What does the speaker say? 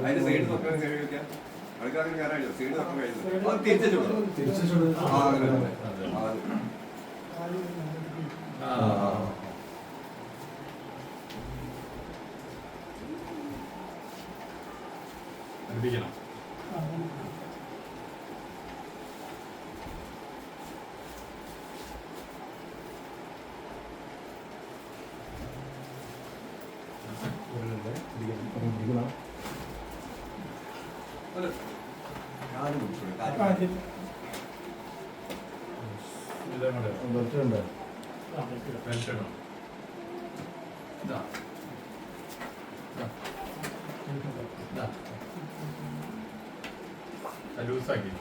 അതിന്റെ സൈഡ് നോക്കാൻ കഴിയും. ആൾക്കാർക്ക് കയറാനില്ല, സൈഡ് നോക്കാൻ കഴിയുന്നു. അത് തിരിച്ചു അടുപ്പിക്കണം. ലൂസാക്കി